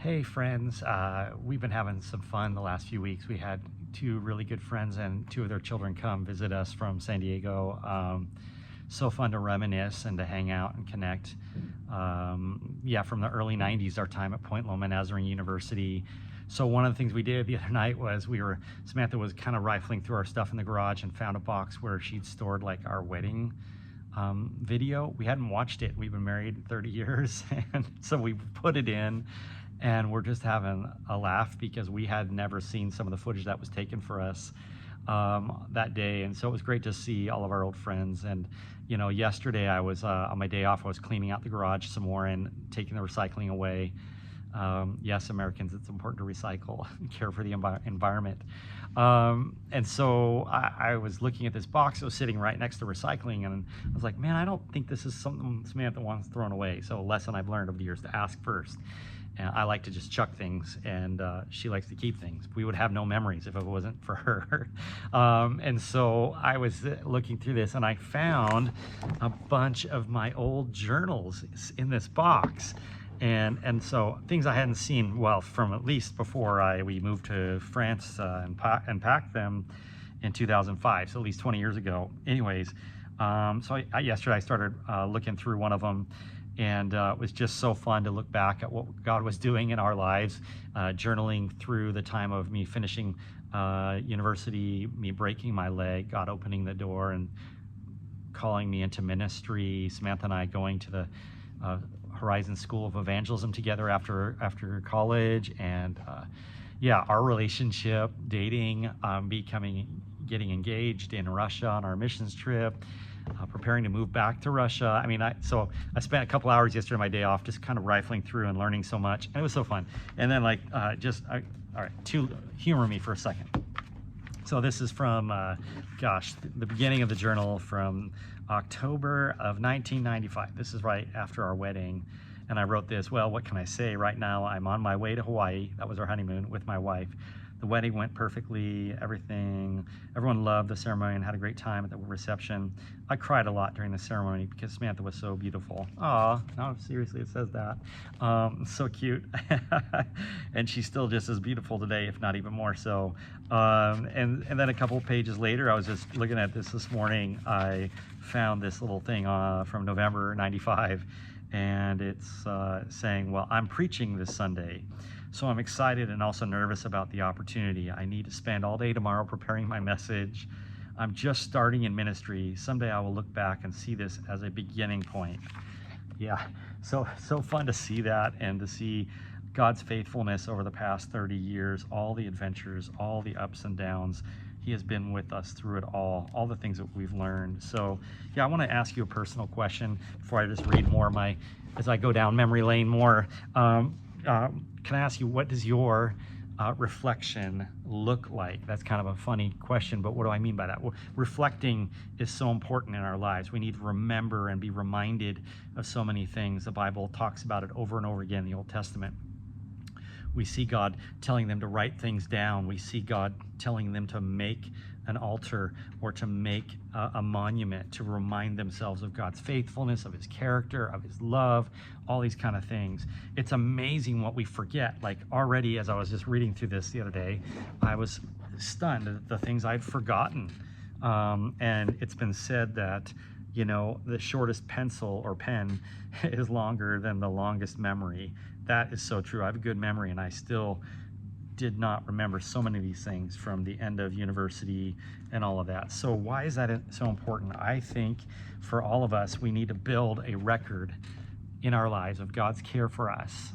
Hey friends, we've been having some fun the last few weeks. We had two really good friends and two of their children come visit us from San Diego. So fun to reminisce and to hang out and connect. Yeah, from the early 90s, our time at Point Loma Nazarene University. So one of the things we did the other night was Samantha was kind of rifling through our stuff in the garage and found a box where she'd stored like our wedding video. We hadn't watched it. We've been married 30 years. And so we put it in and we're just having a laugh because we had never seen some of the footage that was taken for us that day. And so it was great to see all of our old friends. And, you know, yesterday I was, on my day off, I was cleaning out the garage some more and taking the recycling away. Yes, Americans, it's important to recycle and care for the environment. And so I was looking at this box that was sitting right next to recycling, and I was like, man, I don't think this is something Samantha wants thrown away. So a lesson I've learned over the years to ask first. And I like to just chuck things, and she likes to keep things. We would have no memories if it wasn't for her. And so I was looking through this, and I found a bunch of my old journals in this box. And so things I hadn't seen, well, from at least before we moved to France and packed them in 2005, so at least 20 years ago. Anyways, so yesterday I started looking through one of them, and it was just so fun to look back at what God was doing in our lives, journaling through the time of me finishing university, me breaking my leg, God opening the door and calling me into ministry, Samantha and I going to the Horizon School of Evangelism together after college, and yeah, our relationship, dating, getting engaged in Russia on our missions trip, preparing to move back to Russia. I mean, so I spent a couple hours yesterday on my day off just kind of rifling through and learning so much, and it was so fun. And then all right, humor me for a second. So this is from, the beginning of the journal from October of 1995. This is right after our wedding. And I wrote this, well, what can I say? Right now, I'm on my way to Hawaii. That was our honeymoon with my wife. The wedding went perfectly, everyone loved the ceremony and had a great time at the reception. I cried a lot during the ceremony because Samantha was so beautiful. Aw, no, seriously, it says that. So cute. And she's still just as beautiful today, if not even more so. And then a couple pages later, I was just looking at this morning, I found this little thing from November 95, and it's saying, well, I'm preaching this Sunday. So I'm excited and also nervous about the opportunity. I need to spend all day tomorrow preparing my message. I'm just starting in ministry. Someday I will look back and see this as a beginning point. Yeah, so fun to see that and to see God's faithfulness over the past 30 years, all the adventures, all the ups and downs. He has been with us through it all the things that we've learned. So yeah, I want to ask you a personal question before I just read more as I go down memory lane more. Can I ask you, what does your reflection look like? That's kind of a funny question, but what do I mean by that? Well, reflecting is so important in our lives. We need to remember and be reminded of so many things. The Bible talks about it over and over again in the Old Testament. We see God telling them to write things down. We see God telling them to make an altar or to make a monument to remind themselves of God's faithfulness, of his character, of his love, all these kind of things. It's amazing what we forget. Like already, as I was just reading through this the other day, I was stunned at the things I'd forgotten. And it's been said that, you know, the shortest pencil or pen is longer than the longest memory. That is so true. I have a good memory, and I still did not remember so many of these things from the end of university and all of that. So why is that so important? I think for all of us, we need to build a record in our lives of God's care for us,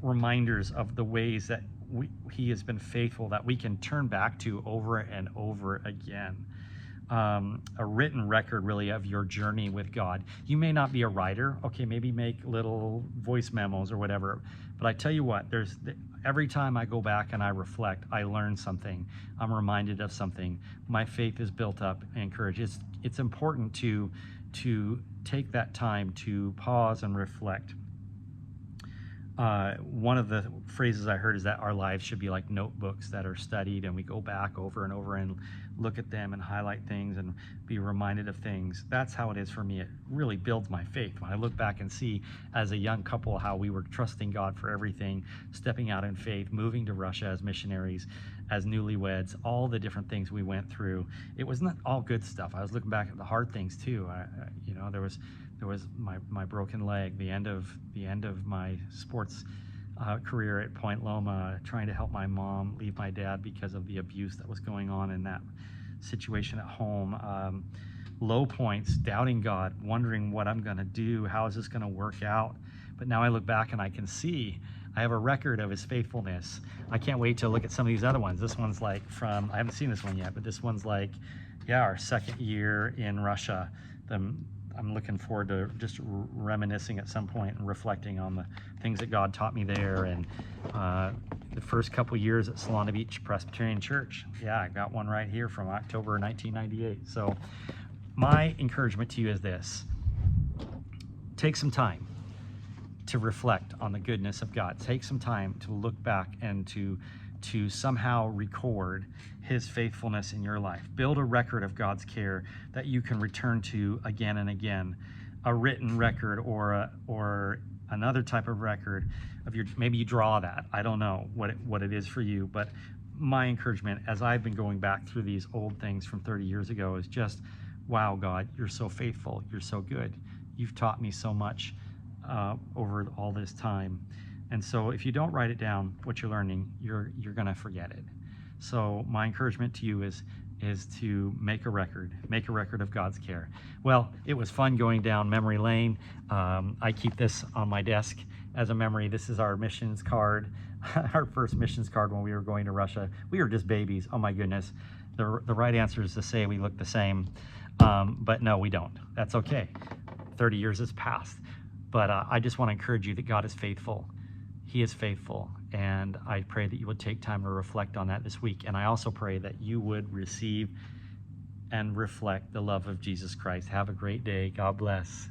reminders of the ways that he has been faithful that we can turn back to over and over again. A written record really of your journey with God. You may not be a writer, okay, maybe make little voice memos or whatever, but I tell you what, every time I go back and I reflect, I learn something. I'm reminded of something. My faith is built up and encouraged. It's important to take that time to pause and reflect. One of the phrases I heard is that our lives should be like notebooks that are studied, and we go back over and over and look at them and highlight things and be reminded of things. That's how it is for me. It really builds my faith when I look back and see, as a young couple, how we were trusting God for everything, stepping out in faith, moving to Russia as missionaries, as newlyweds, all the different things we went through. It was not all good stuff. I was looking back at the hard things too. There was my broken leg, the end of my sports career at Point Loma, trying to help my mom leave my dad because of the abuse that was going on in that situation at home. Low points, doubting God, wondering what I'm going to do, how is this going to work out? But now I look back and I can see I have a record of his faithfulness. I can't wait to look at some of these other ones. This one's like I haven't seen this one yet, but this one's like, our second year in Russia. I'm looking forward to just reminiscing at some point and reflecting on the things that God taught me there. And the first couple years at Solana Beach Presbyterian Church. Yeah, I got one right here from October 1998. So my encouragement to you is this: take some time to reflect on the goodness of God. Take some time to look back and to somehow record his faithfulness in your life. Build a record of God's care that you can return to again and again. A written record or another type of record of maybe you draw that. I don't know what it is for you, but my encouragement as I've been going back through these old things from 30 years ago is just, wow, God, you're so faithful. You're so good. You've taught me so much over all this time. And so if you don't write it down, what you're learning, you're going to forget it. So my encouragement to you is to make a record of God's care. Well, it was fun going down memory lane. I keep this on my desk as a memory. This is our missions card, our first missions card when we were going to Russia. We were just babies. Oh my goodness. The right answer is to say we look the same, but no, we don't. That's okay. 30 years has passed. But I just want to encourage you that God is faithful. He is faithful, and I pray that you would take time to reflect on that this week. And I also pray that you would receive and reflect the love of Jesus Christ. Have a great day. God bless.